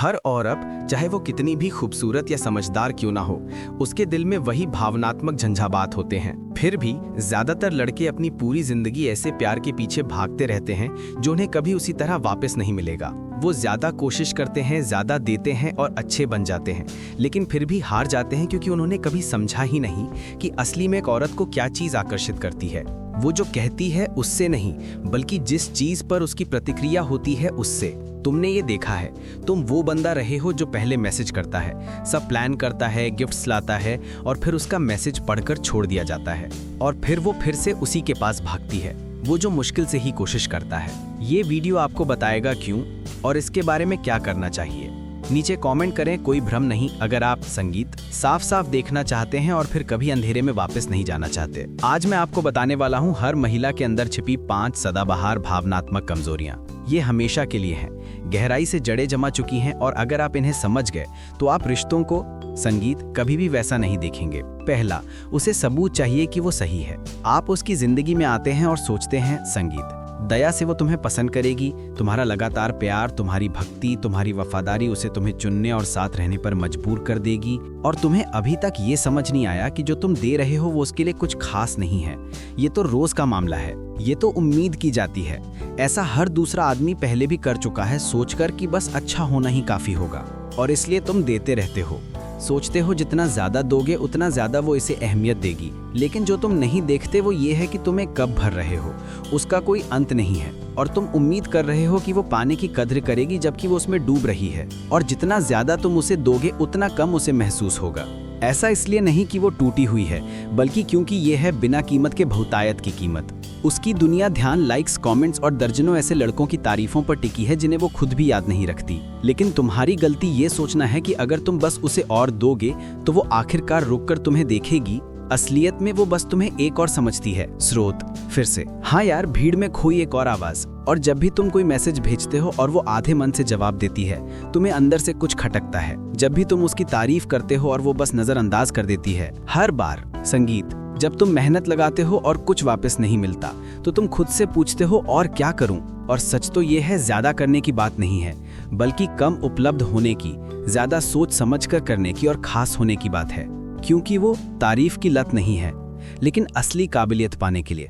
हर औरत, चाहे वो कितनी भी खूबसूरत या समझदार क्यों ना हो, उसके दिल में वही भावनात्मक झंझावात होते हैं। फिर भी ज्यादातर लड़के अपनी पूरी जिंदगी ऐसे प्यार के पीछे भागते रहते हैं जो उन्हें कभी उसी तरह वापस नहीं मिलेगा। वो ज्यादा कोशिश करते हैं, ज्यादा देते हैं और अच्छे बन जाते हैं, लेकिन फिर भी हार जाते हैं क्योंकि उन्होंने कभी समझा ही नहीं कि असली में एक औरत को क्या चीज आकर्षित करती है। वो जो कहती है उससे नहीं, बल्कि जिस चीज पर उसकी प्रतिक्रिया होती है उससे। तुमने ये देखा है, तुम वो बंदा रहे हो जो पहले मैसेज करता है, सब प्लान करता है, गिफ्ट्स लाता है और फिर उसका मैसेज पढ़कर छोड़ दिया जाता है और फिर वो फिर से उसी के पास भागती है, वो जो मुश्किल से ही कोशिश करता है। ये वीडियो आपको बताएगा क्यों और इसके बारे में क्या करना चाहिए। नीचे कमेंट करें, कोई भ्रम नहीं अगर आप संगीत साफ साफ देखना चाहते हैं और फिर कभी अंधेरे में वापस नहीं जाना चाहते। आज मैं आपको बताने वाला हूं हर महिला के अंदर छिपी 5 सदाबहार भावनात्मक कमजोरियां। ये हमेशा के लिए हैं, गहराई से जड़ें जमा चुकी हैं और अगर आप इन्हें समझ गए तो आप रिश्तों को संगीत कभी भी वैसा नहीं देखेंगे। पहला, उसे सबूत चाहिए कि वो सही है। आप उसकी जिंदगी में आते हैं और सोचते हैं संगीत दया से वो तुम्हें पसंद करेगी, तुम्हारा लगातार प्यार, तुम्हारी भक्ति, तुम्हारी वफादारी उसे तुम्हें चुनने और साथ रहने पर मजबूर कर देगी। और तुम्हें अभी तक ये समझ नहीं आया कि जो तुम दे रहे हो वो उसके लिए कुछ खास नहीं है, ये तो रोज का मामला है, ये तो उम्मीद की जाती है। ऐसा हर दूसरा आदमी पहले भी कर चुका है, सोचकर कि बस अच्छा होना ही काफी होगा, और इसलिए तुम देते रहते हो। सोचते हो जितना ज्यादा दोगे उतना ज्यादा वो इसे अहमियत देगी, लेकिन जो तुम नहीं देखते वो ये है कि तुम्हें कब भर रहे हो, उसका कोई अंत नहीं है और तुम उम्मीद कर रहे हो कि वो पाने की कद्र करेगी जबकि वो उसमें डूब रही है। और जितना ज्यादा तुम उसे दोगे उतना कम उसे महसूस होगा। ऐसा इसलिए नहीं कि वो टूटी हुई है, बल्कि क्योंकि ये है बिना कीमत के बहुतायत की कीमत। उसकी दुनिया ध्यान, लाइक्स, कमेंट्स और दर्जनों ऐसे लड़कों की तारीफों पर टिकी है जिन्हें वो खुद भी याद नहीं रखती। लेकिन तुम्हारी गलती ये सोचना है कि अगर तुम बस उसे और दोगे तो वो आखिरकार रुककर तुम्हें देखेगी। असलियत में वो बस तुम्हें एक और समझती है, स्रोत। फिर से, हाँ यार, भीड़ में खोई एक और आवाज। और जब भी तुम कोई मैसेज भेजते हो और वो आधे मन से जवाब देती है, तुम्हें अंदर से कुछ खटकता है। जब भी तुम उसकी तारीफ करते हो और वो बस नजरअंदाज कर देती है। हर बार संगीत, जब तुम मेहनत लगाते हो और कुछ वापस नहीं मिलता तो तुम खुद से पूछते हो और क्या करूं। और सच तो ये है, ज्यादा करने की बात नहीं है, बल्कि कम उपलब्ध होने की, ज्यादा सोच समझकर करने की और खास होने की बात है। क्योंकि वो तारीफ की लत नहीं है, लेकिन असली काबिलियत पाने के लिए।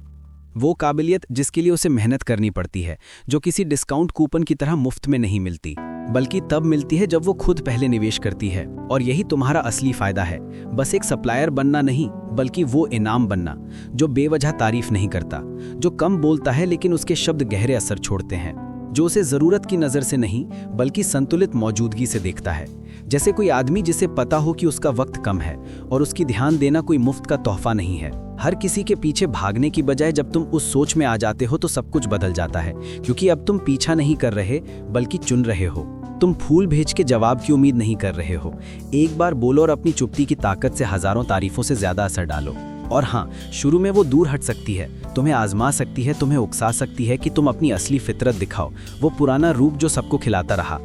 वो काबिलियत जिसके लिए उसे मेहनत करनी पड़ती है, जो किसी डिस्काउंट कूपन की तरह मुफ्त में नहीं मिलती, बल्कि तब मिलती है जब वो खुद पहले निवेश करती है। और यही तुम्हारा असली फायदा है, बस एक सप्लायर बनना नहीं, बल्कि वो इनाम बनना जो बेवजह तारीफ नहीं करता, जो कम बोलता है लेकिन उसके शब्द गहरे असर छोड़ते हैं, जो उसे जरूरत की नजर से नहीं बल्कि संतुलित मौजूदगी से देखता है। जैसे कोई आदमी जिसे पता हो कि उसका वक्त कम है और उसकी ध्यान देना कोई मुफ्त का तोहफा नहीं है। हर किसी के पीछे भागने की बजाय जब तुम उस सोच में आ जाते हो तो सब कुछ बदल जाता है, क्योंकि अब तुम पीछा नहीं कर रहे बल्कि चुन रहे हो। तुम फूल भेज के जवाब की उम्मीद नहीं कर रहे हो। एक बार बोलो और अपनी चुप्पी की ताकत से हजारों तारीफों से ज्यादा असर डालो। और हाँ, शुरू में वो दूर हट सकती है, तुम्हें आजमा सकती है, तुम्हें उकसा सकती है कि तुम अपनी असली फितरत दिखाओ, वो पुराना रूप जो सबको खिलाता रहा।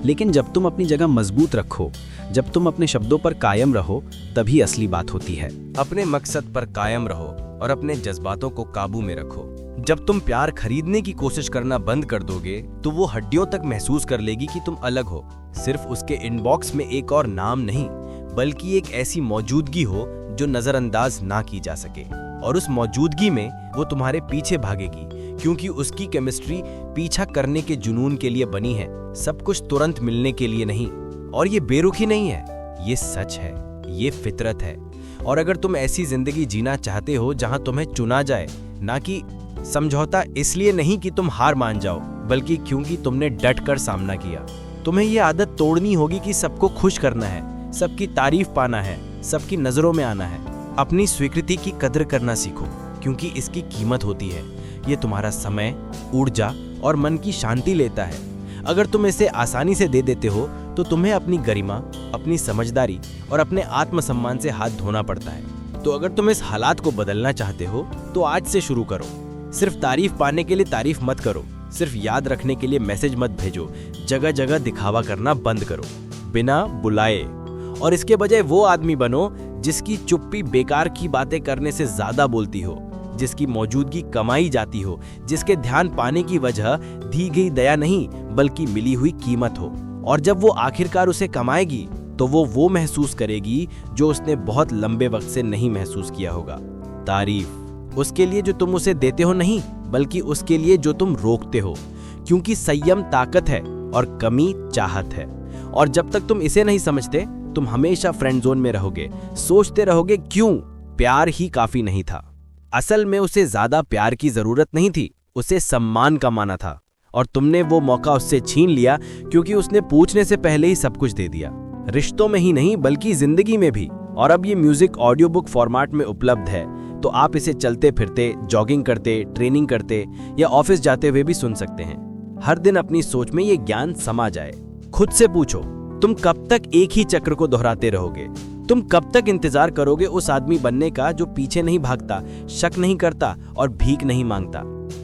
लेकिन जब तुम अपनी जगह मजबूत रखो, जब तुम अपने शब्दों पर कायम रहो, तभी असली बात होती है। अपने मकसद पर कायम रहो और अपने जज्बातों को काबू में रखो। जब तुम प्यार खरीदने की कोशिश करना बंद कर दोगे तो वो हड्डियों तक महसूस कर लेगी कि तुम अलग हो। सिर्फ उसके इनबॉक्स में एक और नाम नहीं, बल्कि एक ऐसी मौजूदगी हो जो नजरअंदाज ना की जा सके। और उस मौजूदगी में वो तुम्हारे पीछे भागेगी, क्योंकि उसकी केमिस्ट्री पीछा करने के जुनून के लिए बनी है, सब कुछ तुरंत मिलने के लिए नहीं। और ये बेरुखी नहीं है, ये सच है, ये फितरत है। और अगर तुम ऐसी जिंदगी जीना चाहते हो जहां तुम्हें चुना जाए, ना कि समझौता, इसलिए नहीं कि तुम हार मान जाओ, बल्कि क्योंकि तुमने डट कर सामना किया। तुम्हें ये आदत तोड़नी होगी कि सबको खुश करना है, सबकी तारीफ पाना है, सबकी नजरों में आना है। अपनी स्वीकृति की कद्र करना सीखो, क्योंकि इसकी कीमत होती है। ये तुम्हारा समय, ऊर्जा और मन की शांति लेता है। अगर तुम इसे आसानी से दे देते हो तो तुम्हें अपनी गरिमा, अपनी समझदारी और अपने आत्मसम्मान से हाथ धोना पड़ता है। तो अगर तुम इस हालात को बदलना चाहते हो तो आज से शुरू करो। सिर्फ तारीफ पाने के लिए तारीफ मत करो, सिर्फ याद रखने के लिए मैसेज मत भेजो। जगह जगह दिखावा करना बंद करो, बिना बुलाए। और इसके बजाय वो आदमी बनो जिसकी चुप्पी बेकार की बातें करने से ज्यादा बोलती हो, जिसकी मौजूदगी कमाई जाती हो, जिसके ध्यान पाने की वजह दी गई दया नहीं बल्कि मिली हुई कीमत हो। और जब वो आखिरकार उसे कमाएगी तो वो महसूस करेगी जो उसने बहुत लंबे वक्त से नहीं महसूस किया होगा। तारीफ उसके लिए जो तुम उसे देते हो नहीं, बल्कि उसके लिए जो तुम रोकते हो, क्योंकि संयम ताकत है और कमी चाहत है। और जब तक तुम इसे नहीं समझते, तुम हमेशा फ्रेंड जोन में रहोगे, सोचते रहोगे क्यों प्यार ही काफी नहीं था। असल में उसे ज्यादा प्यार की जरूरत नहीं थी, उसे सम्मान का माना था, और तुमने वो मौका उससे छीन लिया क्योंकि उसने पूछने से पहले ही सब कुछ दे दिया। रिश्तों में ही नहीं बल्कि जिंदगी में भी। और अब ये म्यूजिक ऑडियो बुक फॉर्मेट में उपलब्ध है, तो आप इसे चलते फिरते, जॉगिंग करते, ट्रेनिंग करते या ऑफिस जाते हुए भी सुन सकते हैं। हर दिन अपनी सोच में ये ज्ञान समा जाए। खुद से पूछो, तुम कब तक एक ही चक्र को दोहराते रहोगे? तुम कब तक इंतजार करोगे उस आदमी बनने का जो पीछे नहीं भागता, शक नहीं करता और भीख नहीं मांगता?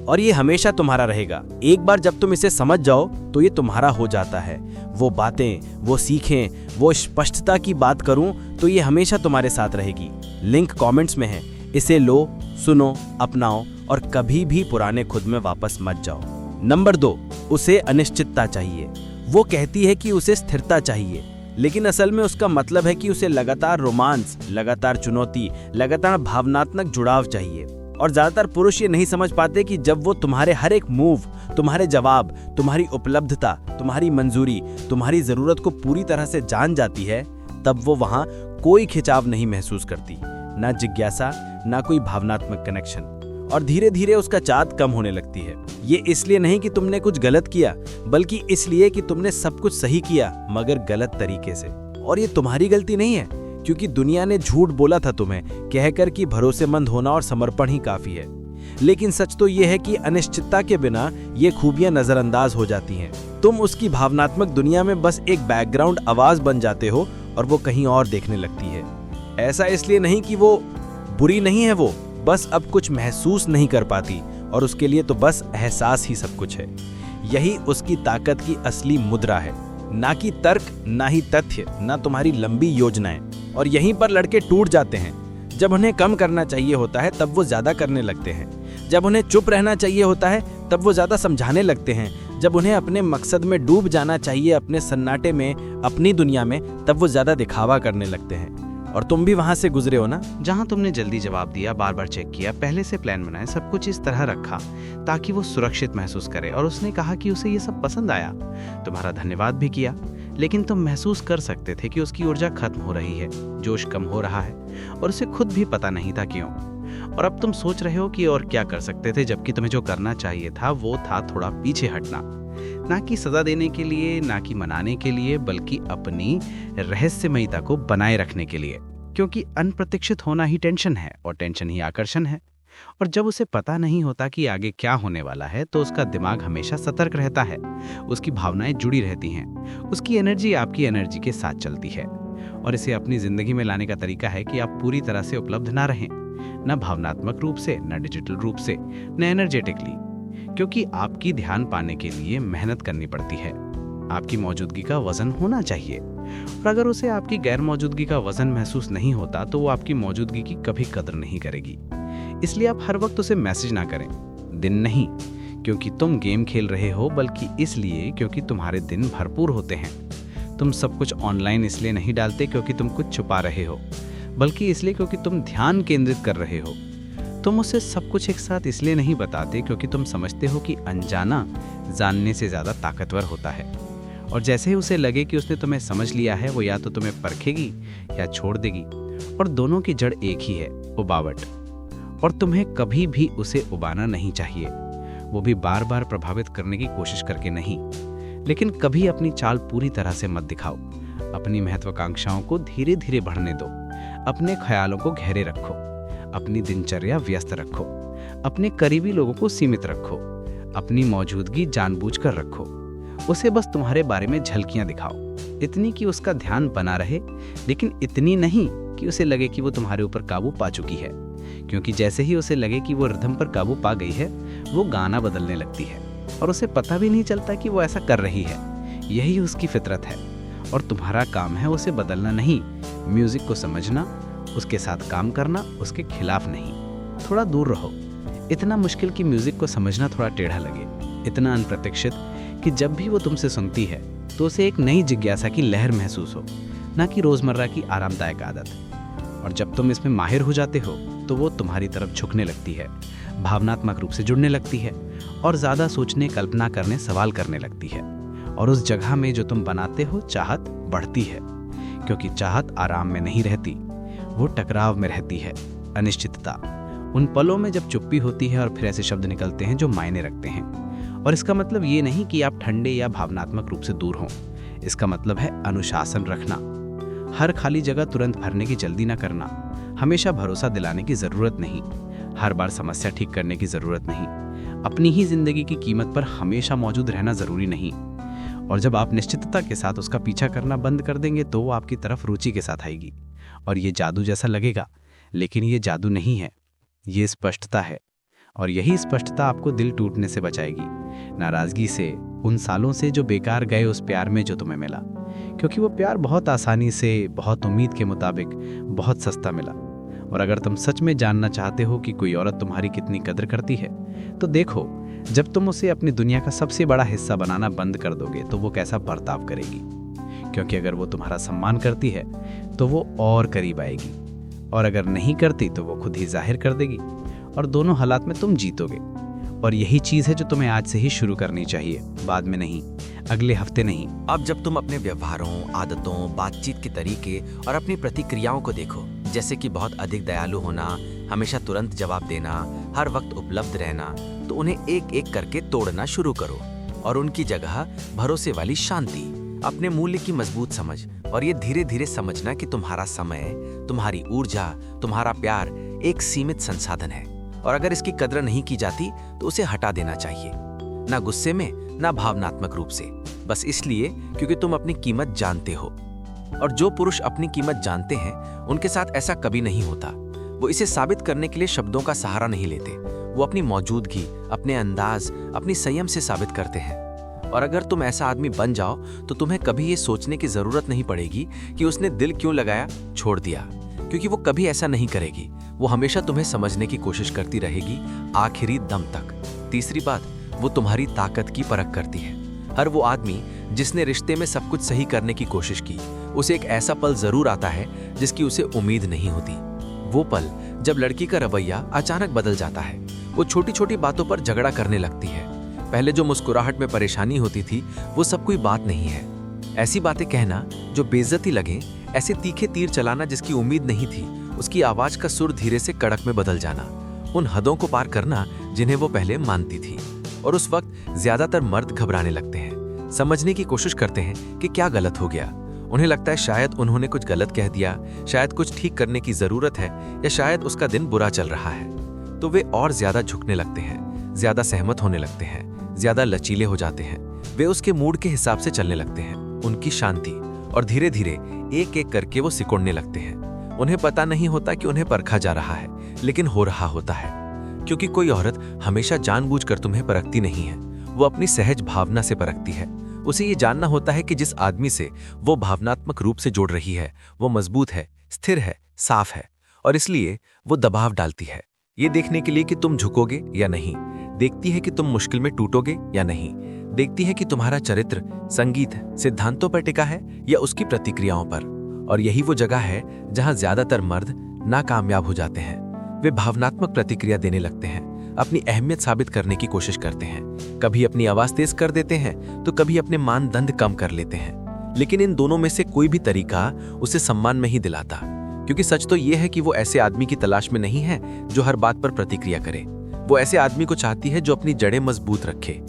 और ये हमेशा तुम्हारा रहेगा। एक बार जब तुम इसे समझ जाओ तो ये तुम्हारा हो जाता है। वो बातें, वो सीखें, वो स्पष्टता की बात करूं तो ये हमेशा तुम्हारे साथ रहेगी। लिंक कमेंट्स में है। इसे लो, सुनो, अपनाओ और कभी भी पुराने खुद में वापस मत जाओ। नंबर 2, उसे अनिश्चितता चाहिए। वो कहती है कि उसे स्थिरता चाहिए, लेकिन असल में उसका मतलब है कि उसे लगातार रोमांस, लगातार चुनौती, लगातार भावनात्मक जुड़ाव चाहिए। और ज्यादातर पुरुष ये नहीं समझ पाते कि जब वो तुम्हारे हर एक मूव, तुम्हारे जवाब, तुम्हारी उपलब्धता, तुम्हारी मंजूरी, तुम्हारी जरूरत को पूरी तरह से जान जाती है, तब वो वहां कोई खिंचाव नहीं महसूस करती, ना जिज्ञासा, ना कोई भावनात्मक कनेक्शन। और धीरे धीरे उसका चाहत कम होने लगती है। ये इसलिए नहीं कि तुमने कुछ गलत किया, बल्कि इसलिए कि तुमने सब कुछ सही किया मगर गलत तरीके से। और ये तुम्हारी गलती नहीं है, क्योंकि दुनिया ने झूठ बोला था तुम्हें, कहकर कि भरोसेमंद होना और समर्पण ही काफी है। लेकिन सच तो ये है कि अनिश्चितता के बिना ये खूबियां नजरअंदाज हो जाती हैं। तुम उसकी भावनात्मक दुनिया में बस एक बैकग्राउंड आवाज बन जाते हो और वो कहीं और देखने लगती है। ऐसा इसलिए नहीं कि वो बुरी नहीं है, वो बस अब कुछ महसूस नहीं कर पाती, और उसके लिए तो बस एहसास ही सब कुछ है। यही उसकी ताकत की असली मुद्रा है, ना कि तर्क, ना ही तथ्य, ना तुम्हारी लंबी योजनाएं। और यहीं पर लड़के टूट जाते हैं। जब उन्हें कम करना चाहिए होता है तब वो ज्यादा करने लगते हैं। जब उन्हें चुप रहना चाहिए होता है तब वो ज्यादा समझाने लगते हैं। जब उन्हें अपने मकसद में डूब जाना चाहिए, अपने सन्नाटे में, अपनी दुनिया में, तब वो ज्यादा दिखावा करने लगते हैं। और तुम भी वहां से गुजरे हो ना, जहां तुमने जल्दी जवाब दिया, बार बार चेक किया, पहले से प्लान बनाया, सब कुछ इस तरह रखा ताकि वो सुरक्षित महसूस करे। और उसने कहा कि उसे ये सब पसंद आया, तुम्हारा धन्यवाद भी किया, लेकिन तुम महसूस कर सकते थे कि उसकी ऊर्जा खत्म हो रही है, जोश कम हो रहा है, और उसे खुद भी पता नहीं था क्यों। और अब तुम सोच रहे हो कि और क्या कर सकते थे, जबकि तुम्हें जो करना चाहिए था वो था थोड़ा पीछे हटना, ना कि सजा देने के लिए, ना कि मनाने के लिए, बल्कि अपनी रहस्यमयता को बनाए रखने के लिए। क्योंकि अनप्रत्याशित होना ही टेंशन है, और टेंशन ही आकर्षण है। और जब उसे पता नहीं होता कि आगे क्या होने वाला है, तो उसका दिमाग हमेशा सतर्क रहता है, उसकी भावनाएं जुड़ी रहती हैं, उसकी एनर्जी आपकी एनर्जी के साथ चलती है। और इसे अपनी जिंदगी में लाने का तरीका है कि आप पूरी तरह से उपलब्ध ना रहें, न भावनात्मक रूप से, न डिजिटल रूप से, न एनर्जेटिकली, क्योंकि आपकी ध्यान पाने के लिए मेहनत करनी पड़ती है। आपकी मौजूदगी का वजन होना चाहिए, और अगर उसे आपकी गैर मौजूदगी का वजन महसूस नहीं होता तो वो आपकी मौजूदगी की कभी कदर नहीं करेगी। इसलिए आप हर वक्त उसे मैसेज ना करें, दिन नहीं क्योंकि तुम गेम खेल रहे हो, बल्कि इसलिए क्योंकि तुम्हारे दिन भरपूर होते हैं। तुम सब कुछ ऑनलाइन इसलिए नहीं डालते क्योंकि तुम कुछ छुपा रहे हो, बल्कि इसलिए क्योंकि तुम ध्यान केंद्रित कर रहे हो। तुम उसे सब कुछ एक साथ इसलिए नहीं बताते क्योंकि तुम समझते हो कि अनजाना जानने से ज्यादा ताकतवर होता है। और जैसे ही उसे लगे कि उसने तुम्हें समझ लिया है, वो या तो तुम्हें परखेगी या छोड़ देगी। और दोनों की जड़ एक ही है, उबावट। और तुम्हें कभी भी उसे उबाना नहीं चाहिए, वो भी बार बार प्रभावित करने की कोशिश करके नहीं। लेकिन कभी अपनी चाल पूरी तरह से मत दिखाओ। अपनी महत्वाकांक्षाओं को धीरे धीरे बढ़ने दो, अपने ख्यालों को गहरे रखो, अपनी दिनचर्या व्यस्त रखो, अपने करीबी लोगों को सीमित रखो, अपनी मौजूदगी जानबूझकर रखो। उसे बस तुम्हारे बारे में झलकियां दिखाओ, इतनी कि उसका ध्यान बना रहे, लेकिन इतनी नहीं कि उसे लगे कि वो तुम्हारे ऊपर काबू पा चुकी है। क्योंकि जैसे ही उसे लगे कि वो रिदम पर काबू पा गई है, वो गाना बदलने लगती है, और उसे पता भी नहीं चलता कि वो ऐसा कर रही है। यही उसकी फितरत है, और तुम्हारा काम है उसे बदलना नहीं, म्यूजिक को समझना, उसके साथ काम करना, उसके खिलाफ नहीं। थोड़ा दूर रहो। इतना मुश्किल कि म्यूजिक को समझना थोड़ा टेढ़ा लगे, इतना अनप्रत्याशित कि जब भी वो तुमसे सुनती है तो उसे एक नई जिज्ञासा की लहर महसूस हो, ना कि रोजमर्रा की आरामदायक आदत। और जब तुम इसमें माहिर हो जाते हो तो वो तुम्हारी तरफ झुकने लगती है, भावनात्मक रूप से जुड़ने लगती है और ज़्यादा सोचने, कल्पना करने, सवाल करने लगती है। और उस जगह में जो तुम बनाते हो चाहत बढ़ती है, क्योंकि चाहत आराम में नहीं रहती, वो टकराव में रहती है, अनिश्चितता। उन पलों में जब चुप्पी होती है और फिर ऐसे शब्द निकलते हैं जो मायने रखते हैं। और इसका मतलब ये नहीं कि आप ठंडे या भावनात्मक रूप से दूर हों, इसका मतलब है अनुशासन रखना, हर खाली जगह तुरंत भरने की जल्दी ना करना, हमेशा भरोसा दिलाने की ज़रूरत नहीं, हर बार समस्या ठीक करने की ज़रूरत नहीं, अपनी ही जिंदगी की कीमत पर हमेशा मौजूद रहना ज़रूरी नहीं। और जब आप निश्चितता के साथ उसका पीछा करना बंद कर देंगे तो वो आपकी तरफ रुचि के साथ आएगी। और ये जादू जैसा लगेगा, लेकिन ये जादू नहीं है, ये स्पष्टता है। और यही स्पष्टता आपको दिल टूटने से बचाएगी, नाराज़गी से, उन सालों से जो बेकार गए उस प्यार में जो तुम्हें मिला। क्योंकि वो प्यार बहुत आसानी से, बहुत उम्मीद के मुताबिक, बहुत सस्ता मिला। और अगर तुम सच में जानना चाहते हो कि कोई औरत तुम्हारी कितनी कदर करती है, तो देखो, जब तुम उसे अपनी दुनिया का सबसे बड़ा हिस्सा बनाना बंद कर दोगे तो वो कैसा बर्ताव करेगी। क्योंकि अगर वो तुम्हारा सम्मान करती है तो वो और करीब आएगी, और अगर नहीं करती तो वो खुद ही जाहिर कर देगी, और दोनों हालात में तुम जीतोगे। और यही चीज़ है जो तुम्हें आज से ही शुरू करनी चाहिए, बाद में नहीं, अगले हफ्ते नहीं। अब जब तुम अपने व्यवहारों, आदतों, बातचीत के तरीके और अपनी प्रतिक्रियाओं को देखो, जैसे कि बहुत अधिक दयालु होना, हमेशा तुरंत जवाब देना, हर वक्त उपलब्ध रहना, तो उन्हें एक एक करके तोड़ना शुरू करो और उनकी जगह भरोसे वाली शांति, अपने मूल्य की मजबूत समझ और ये धीरे धीरे समझना कि तुम्हारा समय, तुम्हारी ऊर्जा, तुम्हारा प्यार एक सीमित संसाधन है और अगर इसकी कद्र नहीं की जाती तो उसे हटा देना चाहिए, ना गुस्से में, ना भावनात्मक रूप से, बस इसलिए क्योंकि तुम अपनी कीमत जानते हो। और जो पुरुष अपनी कीमत जानते हैं उनके साथ ऐसा कभी नहीं होता। वो इसे साबित करने के लिए शब्दों का सहारा नहीं लेते, वो अपनी मौजूदगी, अपने अंदाज, अपनी संयम से साबित करते हैं। और अगर तुम ऐसा आदमी बन जाओ तो तुम्हें कभी ये सोचने की जरूरत नहीं पड़ेगी कि उसने दिल क्यों लगाया, छोड़ दिया, क्योंकि वो कभी ऐसा नहीं करेगी। वो हमेशा तुम्हें समझने की कोशिश करती रहेगी, आखिरी दम तक। तीसरी बात, वो तुम्हारी ताकत की परख करती है। हर वो आदमी जिसने रिश्ते में सब कुछ सही करने की कोशिश की, उसे एक ऐसा पल जरूर आता है जिसकी उसे उम्मीद नहीं होती। वो पल जब लड़की का रवैया अचानक बदल जाता है, वो छोटी छोटी बातों पर झगड़ा करने लगती है। पहले जो मुस्कुराहट में परेशानी होती थी वो सब कोई बात नहीं है। ऐसी बातें कहना जो बेइज्जती लगे, ऐसे तीखे तीर चलाना जिसकी उम्मीद नहीं थी, उसकी आवाज का सुर धीरे से कड़क में बदल जाना, उन हदों को पार करना जिन्हें वो पहले मानती थी। और उस वक्त ज्यादातर मर्द घबराने लगते हैं, समझने की कोशिश करते हैं कि क्या गलत हो गया। उन्हें लगता है शायद उन्होंने कुछ गलत कह दिया, शायद कुछ ठीक करने की जरूरत है, या शायद उसका दिन बुरा चल रहा है। तो वे और ज्यादा झुकने लगते हैं, ज्यादा सहमत होने लगते हैं, ज्यादा लचीले हो जाते हैं। वे उसके मूड के हिसाब से चलने लगते हैं, उनकी शांति, और धीरे धीरे एक एक करके वो सिकुड़ने लगते हैं। उन्हें पता नहीं होता कि उन्हें परखा जा रहा है, लेकिन हो रहा होता है। क्योंकि कोई औरत हमेशा जानबूझकर तुम्हें परखती नहीं है, वो अपनी सहज भावना से परखती है। उसे ये जानना होता है कि जिस आदमी से वो भावनात्मक रूप से जोड़ रही है वो मजबूत है, स्थिर है, साफ है, और इसलिए वो दबाव डालती है, ये देखने के लिए कि तुम झुकोगे या नहीं। देखती है कि तुम मुश्किल में टूटोगे या नहीं। देखती है कि तुम्हारा चरित्र संगीत सिद्धांतों पर टिका है या उसकी प्रतिक्रियाओं पर। और यही वो जगह है जहां ज्यादातर मर्द नाकामयाब हो जाते हैं। वे भावनात्मक प्रतिक्रिया देने लगते हैं, अपनी अहमियत साबित करने की कोशिश करते हैं, कभी अपनी आवाज तेज कर देते हैं तो कभी अपने मानदंड कम कर लेते हैं। लेकिन इन दोनों में से कोई भी तरीका उसे सम्मान नहीं दिलाता, क्योंकि सच तो यह है कि वो ऐसे आदमी की तलाश में नहीं है जो हर बात पर प्रतिक्रिया करे। वो ऐसे आदमी को चाहती है जो अपनी जड़ें मजबूत रखे।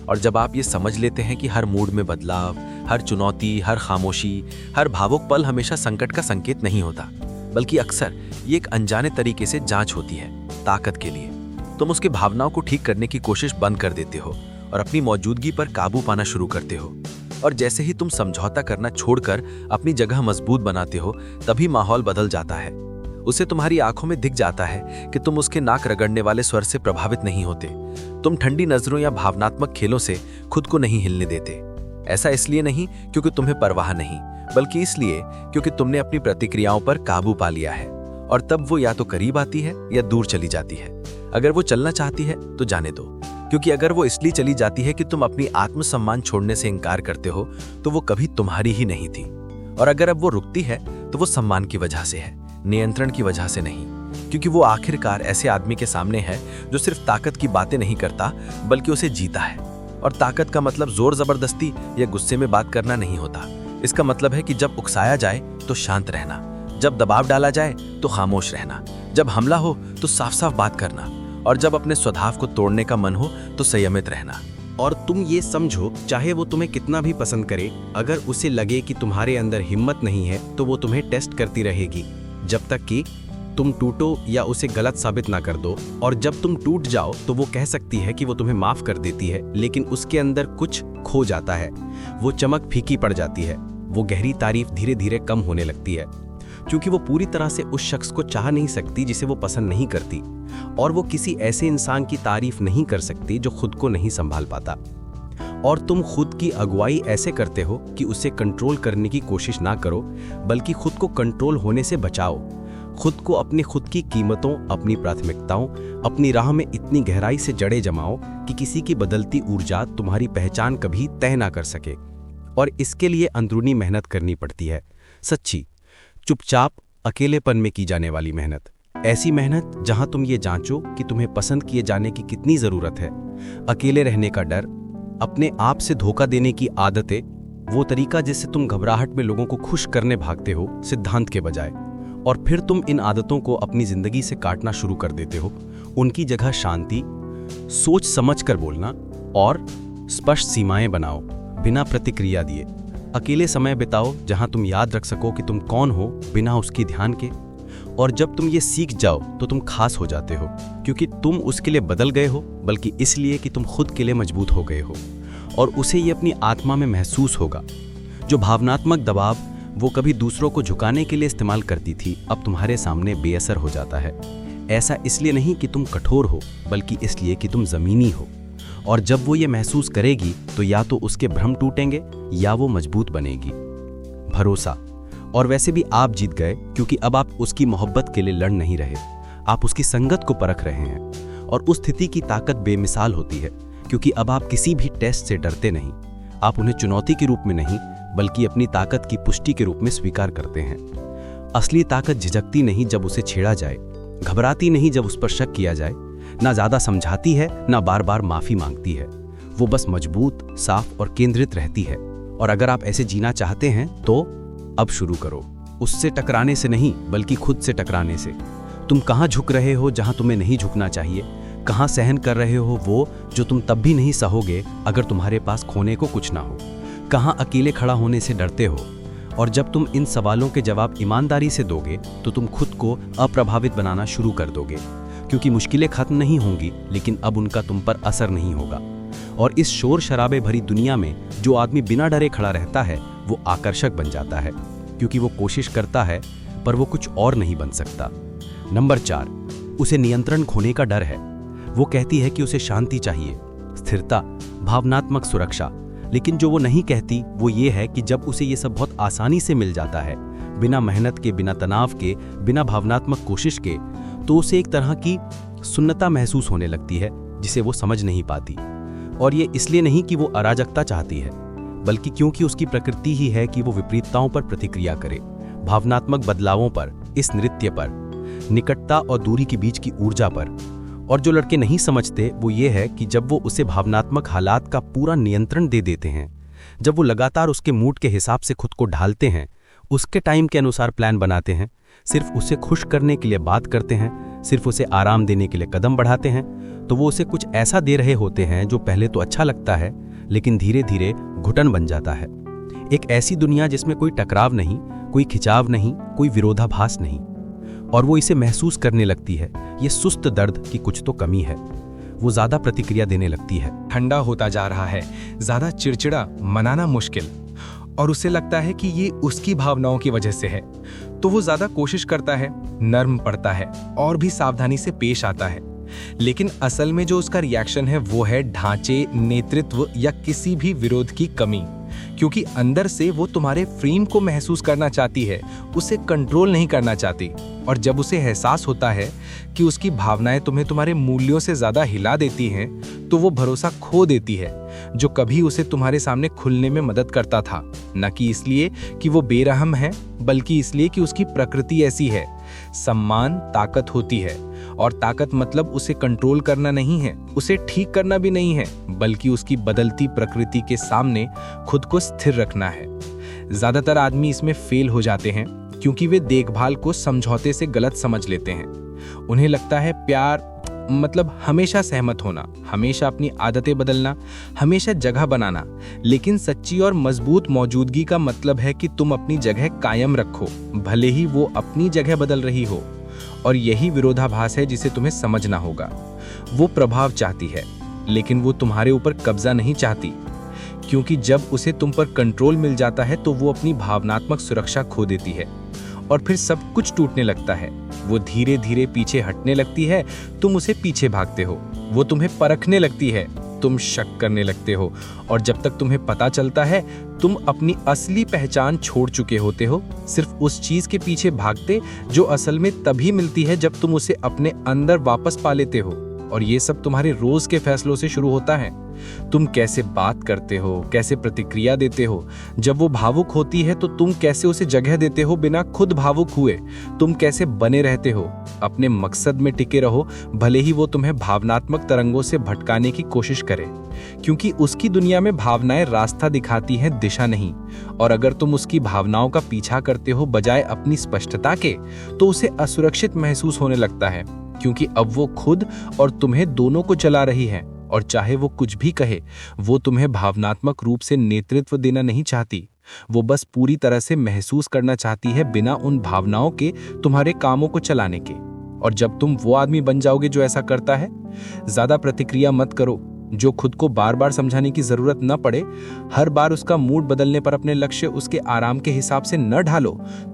और जब आप ये समझ लेते हैं कि हर मूड में बदलाव, हर चुनौती, हर खामोशी, हर भावुक पल हमेशा संकट का संकेत नहीं होता, बल्कि अक्सर ये एक अनजाने तरीके से जांच होती है ताकत के लिए। तुम उसके भावनाओं को ठीक करने की कोशिश बंद कर देते हो और अपनी मौजूदगी पर काबू पाना शुरू करते हो। और जैसे ही तुम समझौता करना छोड़कर अपनी जगह मजबूत बनाते हो, तभी माहौल बदल जाता है। उसे तुम्हारी आंखों में दिख जाता है कि तुम उसके नाक रगड़ने वाले स्वर से प्रभावित नहीं होते। तुम ठंडी नजरों या भावनात्मक खेलों से खुद को नहीं हिलने देते। ऐसा इसलिए नहीं क्योंकि तुम्हें परवाह नहीं, बल्कि इसलिए क्योंकि तुमने अपनी प्रतिक्रियाओं पर काबू पा लिया है। और तब वो या तो करीब आती है या दूर चली जाती है। अगर वो चलना चाहती है तो जाने दो, क्योंकि अगर वो इसलिए चली जाती है कि तुम अपनी आत्मसम्मान छोड़ने से इनकार करते हो तो वो कभी तुम्हारी ही नहीं थी। और अगर अब वो रुकती है तो वो सम्मान की वजह से है, नियंत्रण की वजह से नहीं, क्योंकि वो आखिरकार ऐसे आदमी के सामने है जो सिर्फ ताकत की बातें नहीं करता बल्कि उसे जीता है। और ताकत का मतलब जोर जबरदस्ती या गुस्से में बात करना नहीं होता। इसका मतलब है कि जब उकसाया जाए तो शांत रहना, जब दबाव डाला जाए तो खामोश रहना, जब हमला हो तो साफ साफ बात करना, और जब अपने स्वभाव को तोड़ने का मन हो तो संयमित रहना। और तुम ये समझो, चाहे वो तुम्हें कितना भी पसंद करे, अगर उसे लगे कि तुम्हारे अंदर हिम्मत नहीं है तो वो तुम्हें टेस्ट करती रहेगी जब तक कि तुम टूटो या उसे गलत साबित ना कर दो। और जब तुम टूट जाओ तो वो कह सकती है कि वो तुम्हें माफ कर देती है, लेकिन उसके अंदर कुछ खो जाता है। वो चमक फीकी पड़ जाती है, वो गहरी तारीफ धीरे धीरे कम होने लगती है, क्योंकि वो पूरी तरह से उस शख्स को चाह नहीं सकती जिसे वो पसंद नहीं करती, और वो किसी ऐसे इंसान की तारीफ नहीं कर सकती जो खुद को नहीं संभाल पाता। और तुम खुद की अगुवाई ऐसे करते हो कि उसे कंट्रोल करने की कोशिश ना करो, बल्कि खुद को कंट्रोल होने से बचाओ। खुद को अपनी खुद की कीमतों, अपनी प्राथमिकताओं, अपनी राह में इतनी गहराई से जड़े जमाओ कि किसी की बदलती ऊर्जा तुम्हारी पहचान कभी तय ना कर सके। और इसके लिए अंदरूनी मेहनत करनी पड़ती है, सच्ची, चुपचाप, अकेलेपन में की जाने वाली मेहनत। ऐसी मेहनत जहां तुम ये जांचो कि तुम्हें पसंद किए जाने की कितनी जरूरत है, अकेले रहने का डर, अपने आप से धोखा देने की आदतें, वो तरीका जिससे तुम घबराहट में लोगों को खुश करने भागते हो सिद्धांत के बजाय, और फिर तुम इन आदतों को अपनी जिंदगी से काटना शुरू कर देते हो। उनकी जगह शांति, सोच समझ कर बोलना और स्पष्ट सीमाएं बनाओ, बिना प्रतिक्रिया दिए। अकेले समय बिताओ जहां तुम याद रख सको कि तुम कौन हो बिना उसकी ध्यान के। और जब तुम ये सीख जाओ तो तुम खास हो जाते हो, क्योंकि तुम उसके लिए बदल गए हो, बल्कि इसलिए कि तुम खुद के लिए मजबूत हो गए हो। और उसे ये अपनी आत्मा में महसूस होगा। जो भावनात्मक दबाव वो कभी दूसरों को झुकाने के लिए इस्तेमाल करती थी, अब तुम्हारे सामने बेअसर हो जाता है। ऐसा इसलिए नहीं कि तुम कठोर हो, बल्कि इसलिए कि तुम जमीनी हो। और जब वो ये महसूस करेगी तो या तो उसके भ्रम टूटेंगे या वो मजबूत बनेगी। भरोसा। और वैसे भी आप जीत गए, क्योंकि अब आप उसकी मोहब्बत के लिए लड़ नहीं रहे, आप उसकी संगत को परख रहे हैं। और उस स्थिति की ताकत बेमिसाल होती है, क्योंकि अब आप किसी भी टेस्ट से डरते नहीं। आप उन्हें चुनौती के रूप में नहीं, बल्कि अपनी ताकत की पुष्टि के रूप में स्वीकार करते हैं। असली ताकत झिझकती नहीं जब उसे छेड़ा जाए, घबराती नहीं जब उस पर शक किया जाए, ना ज्यादा समझाती है, ना बार बार माफी मांगती है। वो बस मजबूत, साफ और केंद्रित रहती है। और अगर आप ऐसे जीना चाहते हैं तो अब शुरू करो, उससे टकराने से नहीं, बल्कि खुद से टकराने से। तुम कहाँ झुक रहे हो जहां तुम्हें नहीं झुकना चाहिए, कहाँ सहन कर रहे हो वो जो तुम तब भी नहीं सहोगे अगर तुम्हारे पास खोने को कुछ ना हो, कहाँ अकेले खड़ा होने से डरते हो। और जब तुम इन सवालों के जवाब ईमानदारी से दोगे तो तुम खुद को अप्रभावित बनाना शुरू कर दोगे, क्योंकि मुश्किलें खत्म नहीं होंगी, लेकिन अब उनका तुम पर असर नहीं होगा। और इस शोर शराबे भरी दुनिया में जो आदमी बिना डरे खड़ा रहता है वो आकर्षक बन जाता है, क्योंकि वो कोशिश करता है पर वो कुछ और नहीं बन सकता। नंबर 4, उसे नियंत्रण खोने का डर है। वो कहती है कि उसे शांति चाहिए, स्थिरता, भावनात्मक सुरक्षा, लेकिन जो वो नहीं कहती वो ये है कि जब उसे ये सब बहुत आसानी से मिल जाता है, बिना मेहनत के, बिना तनाव के, बिना भावनात्मक कोशिश के, तो उसे एक तरह की सुन्नता महसूस होने लगती है जिसे वो समझ नहीं पाती। और ये इसलिए नहीं कि वो अराजकता चाहती है, बल्कि क्योंकि उसकी प्रकृति ही है कि वो विपरीतताओं पर प्रतिक्रिया करे, भावनात्मक बदलावों पर, इस नृत्य पर, निकटता और दूरी के बीच की ऊर्जा पर। और जो लड़के नहीं समझते वो ये है कि जब वो उसे भावनात्मक हालात का पूरा नियंत्रण दे देते हैं, जब वो लगातार उसके मूड के हिसाब से खुद को ढालते हैं, उसके टाइम के अनुसार प्लान बनाते हैं, सिर्फ उसे खुश करने के लिए बात करते हैं, सिर्फ उसे आराम देने के लिए कदम बढ़ाते हैं, तो वो उसे कुछ ऐसा दे रहे होते हैं जो पहले तो अच्छा लगता है, लेकिन धीरे धीरे घुटन बन जाता है। एक ऐसी दुनिया जिसमें कोई टकराव नहीं, कोई खिंचाव नहीं, कोई विरोधाभास नहीं। और वो इसे महसूस करने लगती है, ये सुस्त दर्द की कुछ तो कमी है। वो ज्यादा प्रतिक्रिया देने लगती है, ठंडा होता जा रहा है, ज्यादा चिड़चिड़ा, मनाना मुश्किल, और उसे लगता है कि ये उसकी भावनाओं की वजह से है। तो वो ज्यादा कोशिश करता है, नर्म पड़ता है और भी सावधानी से पेश आता है। लेकिन असल में जो उसका रिएक्शन है वो है ढांचे, नेतृत्व या किसी भी विरोध की कमी, क्योंकि अंदर से वो तुम्हारे फ्रेम को महसूस करना चाहती है, उसे कंट्रोल नहीं करना चाहती। और जब उसे एहसास होता है कि उसकी भावनाएं तुम्हें तुम्हारे मूल्यों से ज्यादा हिला देती हैं, तो वो भरोसा खो देती है, जो कभी उसे तुम्हारे सामने खुलने में मदद करता था। न कि इसलिए कि वो बेरहम है, बल्कि इसलिए कि उसकी प्रकृति ऐसी है। सम्मान ताकत होती है, और ताकत मतलब उसे कंट्रोल करना नहीं है, उसे ठीक करना भी नहीं है, बल्कि उसकी बदलती प्रकृति के सामने खुद को स्थिर रखना है। ज्यादातर आदमी इसमें फेल हो जाते हैं क्योंकि वे देखभाल को समझौते से गलत समझ लेते हैं। उन्हें लगता है प्यार मतलब हमेशा सहमत होना, हमेशा अपनी आदतें बदलना, हमेशा जगह बनाना। लेकिन सच्ची और मजबूत मौजूदगी का मतलब है कि तुम अपनी जगह कायम रखो, भले ही वो अपनी जगह बदल रही हो। और यही विरोधाभास है जिसे तुम्हें समझना होगा। वो प्रभाव चाहती है, लेकिन वो तुम्हारे ऊपर कब्जा नहीं चाहती, क्योंकि जब उसे तुम पर कंट्रोल मिल जाता है तो वो अपनी भावनात्मक सुरक्षा खो देती है और फिर सब कुछ टूटने लगता है। वो धीरे धीरे पीछे हटने लगती है, तुम उसे पीछे भागते हो। वो तुम्हें परखने लगती है, तुम शक करने लगते हो। और जब तक तुम्हें पता चलता है तुम अपनी असली पहचान छोड़ चुके होते हो, सिर्फ उस चीज के पीछे भागते जो असल में तभी मिलती है जब तुम उसे अपने अंदर वापस पा लेते हो। और ये सब तुम्हारे रोज के फैसलों से शुरू होता है। तुम कैसे बात करते हो, कैसे प्रतिक्रिया देते हो। जब वो भावुक होती है तो तुम कैसे उसे जगह देते हो बिना खुद भावुक हुए। तुम कैसे बने रहते हो, अपने मकसद में टिके रहो, भले ही वो तुम्हें भावनात्मक तरंगों से भटकाने की कोशिश करे, क्योंकि उसकी दुनिया में भावनाएं रास्ता दिखाती हैं, दिशा नहीं। और अगर तुम उसकी भावनाओं का पीछा करते हो बजाय अपनी स्पष्टता के, तो उसे असुरक्षित महसूस होने लगता है, क्योंकि अब वो खुद और तुम्हें दोनों को चला रही है। और चाहे वो कुछ भी कहे, वो तुम्हें भावनात्मक रूप से नेतृत्व देना नहीं चाहती। वो बस पूरी तरह से महसूस करना चाहती है, बिना उन भावनाओं के तुम्हारे कामों को चलाने के। और जब तुम वो आदमी बन जाओगे जो ऐसा करता है, ज्यादा प्रतिक्रिया मत करो, जो खुद को बार बार समझाने की जरूरत न पड़े। हर बार उसका मूड बदलने पर अपने लक्ष्य उसके आराम के हिसाब से न ढालो।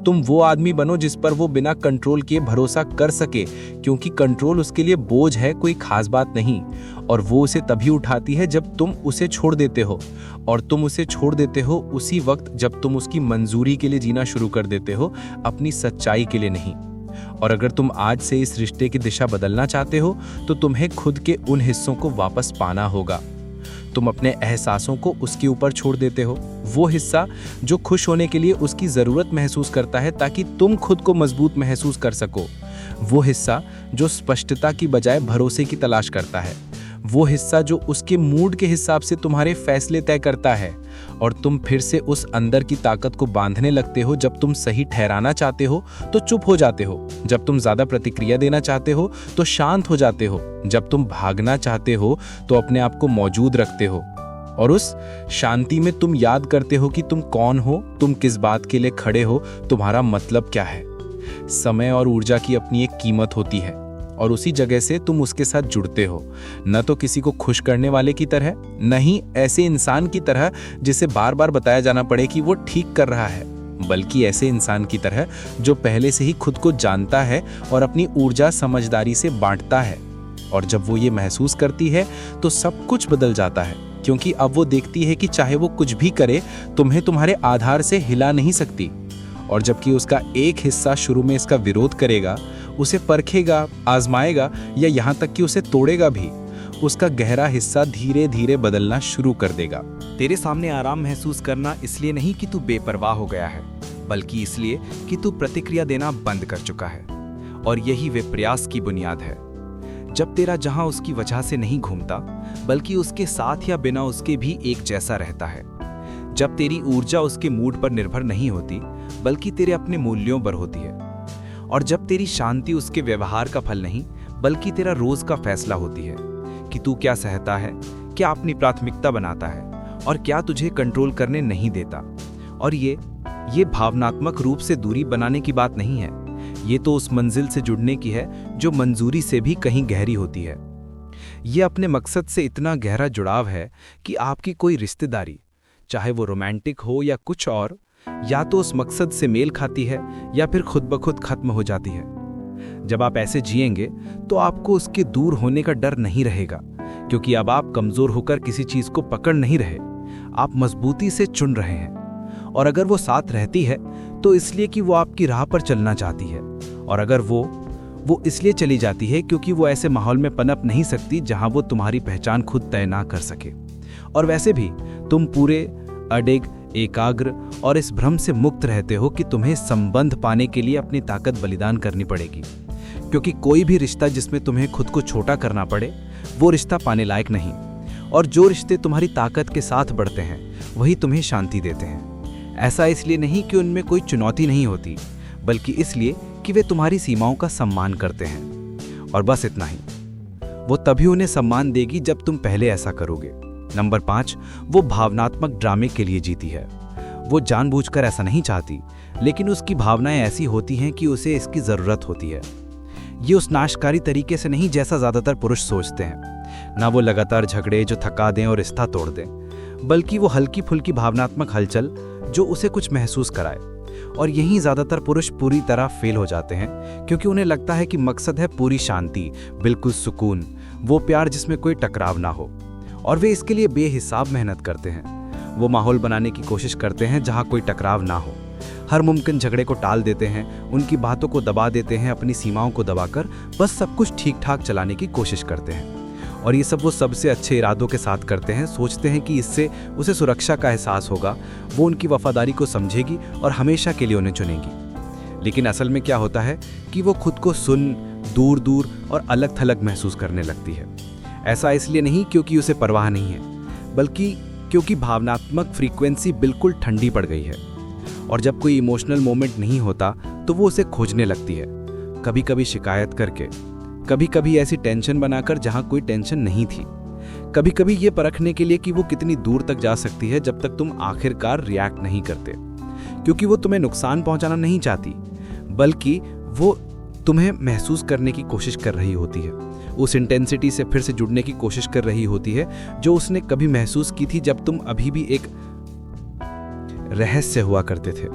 तुम वो आदमी बनो जिस पर वो बिना कंट्रोल किए भरोसा कर सके, क्योंकि कंट्रोल उसके लिए बोझ है, कोई खास बात नहीं। और वो उसे तभी उठाती है जब तुम उसे छोड़ देते हो। और तुम उसे छोड़ देते हो उसी वक्त जब तुम उसकी मंजूरी के लिए जीना शुरू कर देते हो, अपनी सच्चाई के लिए नहीं। और अगर तुम आज से इस रिश्ते की दिशा बदलना चाहते हो, तो तुम्हें खुद के उन हिस्सों को वापस पाना होगा। तुम अपने एहसासों को उसके ऊपर छोड़ देते हो, वो हिस्सा जो खुश होने के लिए उसकी जरूरत महसूस करता है ताकि तुम खुद को मजबूत महसूस कर सको। वो हिस्सा जो स्पष्टता की बजाय भरोसे की तलाश करता है। वो हिस्सा जो उसके मूड के हिसाब से तुम्हारे फैसले तय करता है। और तुम फिर से उस अंदर की ताकत को बांधने लगते हो। जब तुम सही ठहराना चाहते हो तो चुप हो जाते हो, जब तुम ज्यादा प्रतिक्रिया देना चाहते हो तो शांत हो जाते हो, जब तुम भागना चाहते हो तो अपने आप को मौजूद रखते हो। और उस शांति में तुम याद करते हो कि तुम कौन हो, तुम किस बात के लिए खड़े हो, तुम्हारा मतलब क्या है। समय और ऊर्जा की अपनी एक कीमत होती है, और उसी जगह से तुम उसके साथ जुड़ते हो, न तो किसी को खुश करने वाले की तरह, न ही ऐसे इंसान की तरह जिसे बार बार बताया जाना पड़े कि वो ठीक कर रहा है, बल्कि ऐसे इंसान की तरह जो पहले से ही खुद को जानता है और अपनी ऊर्जा समझदारी से बांटता है। और जब वो ये महसूस करती है तो सब कुछ बदल जाता है, क्योंकि अब वो देखती है कि चाहे वो कुछ भी करे, तुम्हें तुम्हारे आधार से हिला नहीं सकती। और जबकि उसका एक हिस्सा शुरू में इसका विरोध करेगा, उसे परखेगा, आजमाएगा या यहाँ तक कि उसे तोड़ेगा भी, उसका गहरा हिस्सा धीरे धीरे बदलना शुरू कर देगा। तेरे सामने आराम महसूस करना इसलिए नहीं कि तू बेपरवाह हो गया है, बल्कि इसलिए कि तू प्रतिक्रिया देना बंद कर चुका है। और यही वे प्रयास की बुनियाद है। जब तेरा जहां उसकी वजह से नहीं घूमता, बल्कि उसके साथ या बिना उसके भी एक जैसा रहता है। जब तेरी ऊर्जा उसके मूड पर निर्भर नहीं होती, बल्कि तेरे अपने मूल्यों पर होती है। और जब तेरी शांति उसके व्यवहार का फल नहीं, बल्कि तेरा रोज का फैसला होती है कि तू क्या सहता है, क्या अपनी प्राथमिकता बनाता है और क्या तुझे कंट्रोल करने नहीं देता। और ये भावनात्मक रूप से दूरी बनाने की बात नहीं है, ये तो उस मंजिल से जुड़ने की है जो मंजूरी से भी कहीं गहरी होती है। ये अपने मकसद से इतना गहरा जुड़ाव है कि आपकी कोई रिश्तेदारी, चाहे वो रोमांटिक हो या कुछ और, या तो उस मकसद से मेल खाती है या फिर खुद ब खुद खत्म हो जाती है। जब आप ऐसे जिएंगे तो आपको उसके दूर होने का डर नहीं रहेगा, क्योंकि अब आप कमजोर होकर किसी चीज को पकड़ नहीं रहे, आप मजबूती से चुन रहे हैं। और अगर वो साथ रहती है तो इसलिए कि वो आपकी राह पर चलना चाहती है, और अगर वो वो इसलिए चली जाती है क्योंकि वो ऐसे माहौल में पनप नहीं सकती जहां वो तुम्हारी पहचान खुद तय ना कर सके। और वैसे भी तुम पूरे अडिग, एकाग्र और इस भ्रम से मुक्त रहते हो कि तुम्हें संबंध पाने के लिए अपनी ताकत बलिदान करनी पड़ेगी, क्योंकि कोई भी रिश्ता जिसमें तुम्हें खुद को छोटा करना पड़े वो रिश्ता पाने लायक नहीं। और जो रिश्ते तुम्हारी ताकत के साथ बढ़ते हैं वही तुम्हें शांति देते हैं। ऐसा इसलिए नहीं कि उनमें कोई चुनौती नहीं होती, बल्कि इसलिए कि वे तुम्हारी सीमाओं का सम्मान करते हैं। और बस इतना ही, वो तभी उन्हें सम्मान देगी जब तुम पहले ऐसा करोगे। नंबर 5, वो भावनात्मक ड्रामे के लिए जीती है। वो जानबूझकर ऐसा नहीं चाहती, लेकिन उसकी भावनाएं ऐसी होती हैं कि उसे इसकी ज़रूरत होती है। ये उस नाशकारी तरीके से नहीं जैसा ज़्यादातर पुरुष सोचते हैं। ना वो लगातार झगड़े जो थका दें और रिश्ता तोड़ दें, बल्कि वो हल्की फुल्की भावनात्मक हलचल जो उसे कुछ महसूस कराए। और यहीं ज़्यादातर पुरुष पूरी तरह फेल हो जाते हैं, क्योंकि उन्हें लगता है कि मकसद है पूरी शांति, बिल्कुल सुकून, वो प्यार जिसमें कोई टकराव ना हो। और वे इसके लिए बेहिसाब मेहनत करते हैं। वो माहौल बनाने की कोशिश करते हैं जहां कोई टकराव ना हो। हर मुमकिन झगड़े को टाल देते हैं, उनकी बातों को दबा देते हैं, अपनी सीमाओं को दबाकर बस सब कुछ ठीक ठाक चलाने की कोशिश करते हैं। और ये सब वो सबसे अच्छे इरादों के साथ करते हैं। सोचते हैं कि इससे उसे सुरक्षा का एहसास होगा, वो उनकी वफादारी को समझेगी और हमेशा के लिए उन्हें चुनेगी। लेकिन असल में क्या होता है कि वो खुद को सुन, दूर दूर और अलग थलग महसूस करने लगती है। ऐसा इसलिए नहीं क्योंकि उसे परवाह नहीं है, बल्कि क्योंकि भावनात्मक फ्रीक्वेंसी बिल्कुल ठंडी पड़ गई है। और जब कोई इमोशनल मोमेंट नहीं होता तो वो उसे खोजने लगती है, कभी कभी शिकायत करके, कभी कभी ऐसी टेंशन बनाकर जहां कोई टेंशन नहीं थी, कभी कभी ये परखने के लिए कि वो कितनी दूर तक जा सकती है जब तक तुम आखिरकार रिएक्ट नहीं करते। क्योंकि वो तुम्हें नुकसान पहुंचाना नहीं चाहती, बल्कि वो तुम्हें महसूस करने की कोशिश कर रही होती है, उस इंटेंसिटी से फिर से जुड़ने की कोशिश कर रही होती है जो उसने कभी महसूस की थी जब तुम अभी भी एक रहस्य हुआ करते थे,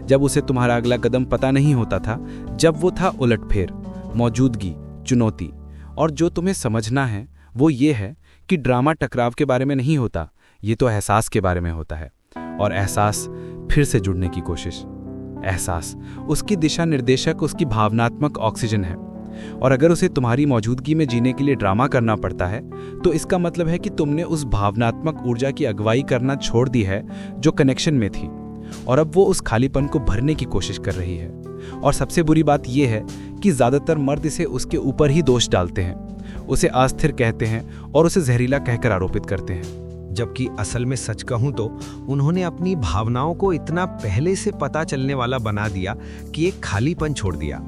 जब उसे तुम्हारा अगला कदम पता नहीं होता था, जब वो था उलटफेर, मौजूदगी, चुनौती। और जो तुम्हें समझना है वो ये है कि ड्रामा टकराव के बारे में नहीं होता, ये तो एहसास के बारे में होता है। और एहसास फिर से जुड़ने की कोशिश, एहसास उसकी दिशा निर्देशक, उसकी भावनात्मक ऑक्सीजन है। और अगर उसे तुम्हारी मौजूदगी में जीने के लिए ड्रामा करना पड़ता है तो इसका मतलब है कि तुमने उस भावनात्मक ऊर्जा की अगुवाई करना छोड़ दी है जो कनेक्शन में थी, और अब वो उस खालीपन को भरने की कोशिश कर रही है। और सबसे बुरी बात यह है कि ज़्यादातर मर्द इसे उसके ऊपर ही दोष डालते हैं, उसे अस्थिर कहते हैं और उसे जहरीला कहकर आरोपित करते हैं। जबकि असल में सच कहूं तो उन्होंने अपनी भावनाओं को इतना पहले से पता चलने वाला बना दिया कि एक खालीपन छोड़ दिया,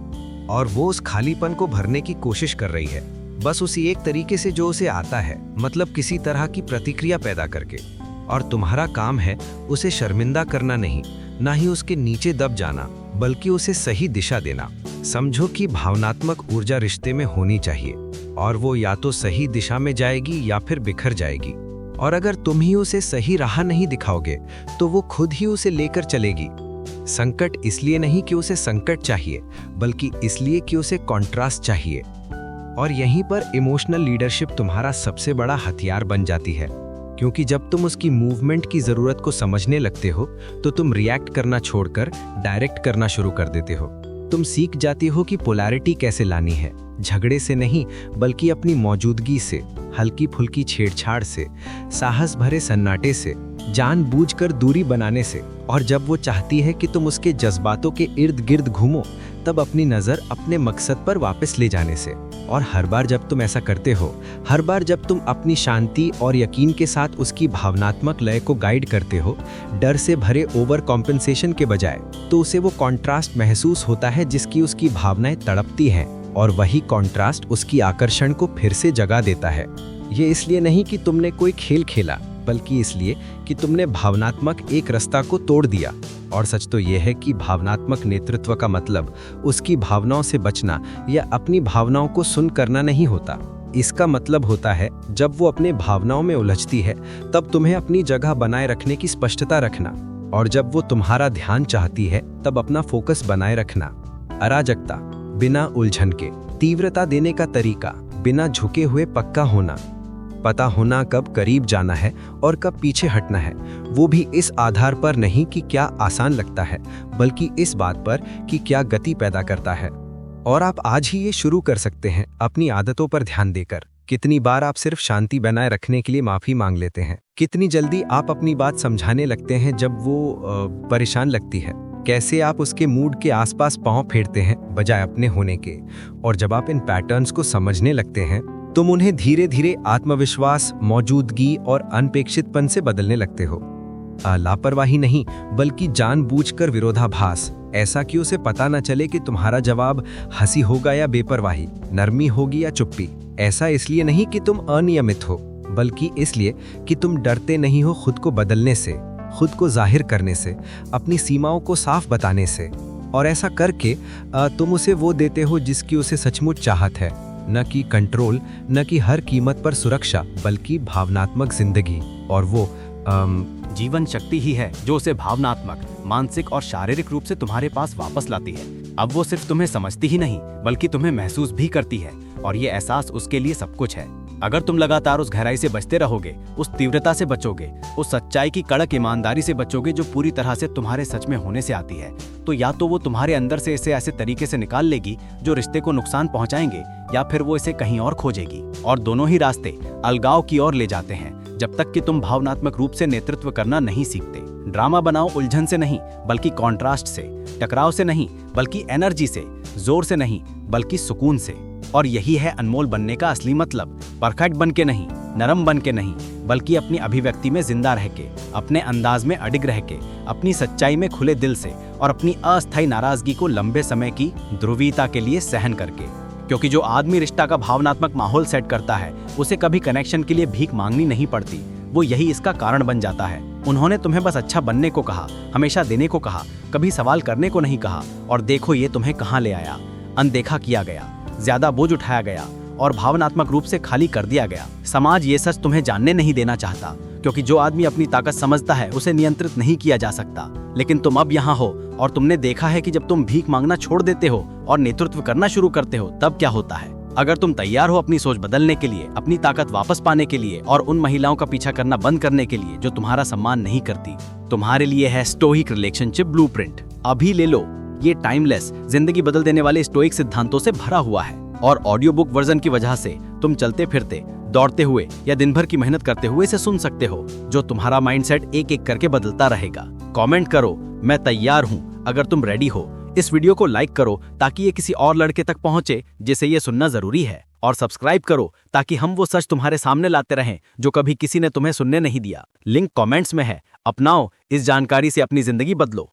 और वो उस खालीपन को भरने की कोशिश कर रही है, बस उसी एक तरीके से जो उसे आता है, मतलब किसी तरह की प्रतिक्रिया पैदा करके। और तुम्हारा काम है उसे शर्मिंदा करना नहीं, ना ही उसके नीचे दब जाना, बल्कि उसे सही दिशा देना। समझो कि भावनात्मक ऊर्जा रिश्ते में होनी चाहिए, और वो या तो सही दिशा में जाएगी या फिर बिखर जाएगी। और अगर तुम ही उसे सही राह नहीं दिखाओगे तो वो खुद ही उसे लेकर चलेगी। संकट इसलिए नहीं कि उसे संकट चाहिए, बल्कि इसलिए कि उसे कॉन्ट्रास्ट चाहिए। और यहीं पर इमोशनल लीडरशिप तुम्हारा सबसे बड़ा हथियार बन जाती है, क्योंकि जब तुम उसकी मूवमेंट की जरूरत को समझने लगते हो तो तुम रिएक्ट करना छोड़कर डायरेक्ट करना शुरू कर देते हो। तुम सीख जाती हो कि पोलैरिटी कैसे लानी है, झगड़े से नहीं बल्कि अपनी मौजूदगी से, हल्की फुल्की छेड़छाड़ से, साहस भरे सन्नाटे से, जानबूझकर दूरी बनाने से। और जब वो चाहती है कि तुम उसके जज्बातों के इर्द गिर्द घूमो, तब अपनी नज़र अपने मकसद पर वापस ले जाने से। और हर बार जब तुम ऐसा करते हो, हर बार जब तुम अपनी शांति और यकीन के साथ उसकी भावनात्मक लय को गाइड करते हो, डर से भरे ओवर कॉम्पेंसेशन के बजाय, तो उसे वो कॉन्ट्रास्ट महसूस होता है जिसकी उसकी भावनाएं तड़पती हैं, और वही कॉन्ट्रास्ट उसकी आकर्षण को फिर से जगा देता है। ये इसलिए नहीं कि तुमने कोई खेल खेला, बल्कि इसलिए कि तुमने भावनात्मक एक रास्ता को तोड़ दिया। और सच तो यह है कि भावनात्मक नेतृत्व का मतलब उसकी भावनाओं से बचना या अपनी भावनाओं को सुन करना नहीं होता। इसका मतलब होता है जब वो अपने भावनाओं में उलझती है, तब तुम्हें अपनी जगह बनाए रखने की स्पष्टता रखना, और जब वो तुम्हारा ध्यान चाहती है तब अपना फोकस बनाए रखना। अराजकता, बिना उलझन के, तीव्रता देने का तरीका, बिना झुके हुए पक्का होना, पता होना कब करीब जाना है और कब पीछे हटना है, वो भी इस आधार पर नहीं कि क्या आसान लगता है, बल्कि इस बात पर कि क्या गति पैदा करता है। और आप आज ही ये शुरू कर सकते हैं अपनी आदतों पर ध्यान देकर। कितनी बार आप सिर्फ शांति बनाए रखने के लिए माफी मांग लेते हैं? कितनी जल्दी आप अपनी बात समझाने लगते हैं जब वो परेशान लगती है? कैसे आप उसके मूड के आसपास पांव फेरते हैं बजाय अपने होने के? और जब आप इन पैटर्न्स को समझने लगते हैं, तुम उन्हें धीरे धीरे आत्मविश्वास, मौजूदगी और अनपेक्षितपन से बदलने लगते हो। लापरवाही नहीं, बल्कि जानबूझकर विरोधाभास। ऐसा कि उसे पता न चले कि तुम्हारा जवाब हंसी होगा या बेपरवाही, नरमी होगी या चुप्पी। ऐसा इसलिए नहीं कि तुम अनियमित हो, बल्कि इसलिए कि तुम डरते नहीं हो खुद को बदलने से, खुद को जाहिर करने से, अपनी सीमाओं को साफ बताने से। और ऐसा करके तुम उसे वो देते हो जिसकी उसे सचमुच चाहत है, न कि कंट्रोल, न कि हर कीमत पर सुरक्षा, बल्कि भावनात्मक जिंदगी। और वो जीवन शक्ति ही है जो उसे भावनात्मक, मानसिक और शारीरिक रूप से तुम्हारे पास वापस लाती है। अब वो सिर्फ तुम्हें समझती ही नहीं, बल्कि तुम्हें महसूस भी करती है, और ये एहसास उसके लिए सब कुछ है। अगर तुम लगातार उस गहराई से बचते रहोगे, उस तीव्रता से बचोगे, उस सच्चाई की कड़क ईमानदारी से बचोगे जो पूरी तरह से तुम्हारे सच में होने से आती है, तो या तो वो तुम्हारे अंदर से इसे ऐसे तरीके से निकाल लेगी जो रिश्ते को नुकसान पहुंचाएंगे, या फिर वो इसे कहीं और खोजेगी। और दोनों ही रास्ते अलगाव की ओर ले जाते हैं, जब तक कि तुम भावनात्मक रूप से नेतृत्व करना नहीं सीखते। ड्रामा बनाओ उलझन से नहीं, बल्कि कॉन्ट्रास्ट से, टकराव से नहीं, बल्कि एनर्जी से, जोर से नहीं, बल्कि सुकून से। और यही है अनमोल बनने का असली मतलब। परफेक्ट बन के नहीं, नरम बन के नहीं, बल्कि अपनी अभिव्यक्ति में जिंदा रह के, अपने अंदाज में अडिग रह के, अपनी सच्चाई में खुले दिल से, और अपनी अस्थायी नाराजगी को लंबे समय की ध्रुवीयता के लिए सहन करके। क्योंकि जो आदमी रिश्ता का भावनात्मक माहौल सेट करता है, उसे कभी कनेक्शन के लिए भीख मांगनी नहीं पड़ती। वो यही इसका कारण बन जाता है। उन्होंने तुम्हें बस अच्छा बनने को कहा, हमेशा देने को कहा, कभी सवाल करने को नहीं कहा। और देखो ये तुम्हें कहाँ ले आया। अनदेखा किया गया, ज्यादा बोझ उठाया गया, और भावनात्मक रूप से खाली कर दिया गया। समाज ये सच तुम्हें जानने नहीं देना चाहता, क्योंकि जो आदमी अपनी ताकत समझता है उसे नियंत्रित नहीं किया जा सकता। लेकिन तुम अब यहाँ हो, और तुमने देखा है कि जब तुम भीख मांगना छोड़ देते हो और नेतृत्व करना शुरू करते हो, तब क्या होता है। अगर तुम तैयार हो अपनी सोच बदलने के लिए, अपनी ताकत वापस पाने के लिए, और उन महिलाओं का पीछा करना बंद करने के लिए जो तुम्हारा सम्मान नहीं करती, तुम्हारे लिए है स्टोइक रिलेशनशिप ब्लूप्रिंट। अभी ले लो। ये टाइमलेस, जिंदगी बदल देने वाले स्टोइक सिद्धांतों से भरा हुआ है, और ऑडियो बुक वर्जन की वजह से तुम चलते फिरते, दौड़ते हुए या दिन भर की मेहनत करते हुए इसे सुन सकते हो, जो तुम्हारा माइंडसेट एक एक करके बदलता रहेगा। कमेंट करो, मैं तैयार हूं, अगर तुम रेडी हो। इस वीडियो को लाइक करो ताकि ये किसी और लड़के तक पहुंचे जिसे ये सुनना जरूरी है, और सब्सक्राइब करो ताकि हम वो सच तुम्हारे सामने लाते रहें जो कभी किसी ने तुम्हें सुनने नहीं दिया। लिंक कमेंट्स में है। अपनाओ इस जानकारी से, अपनी जिंदगी बदलो।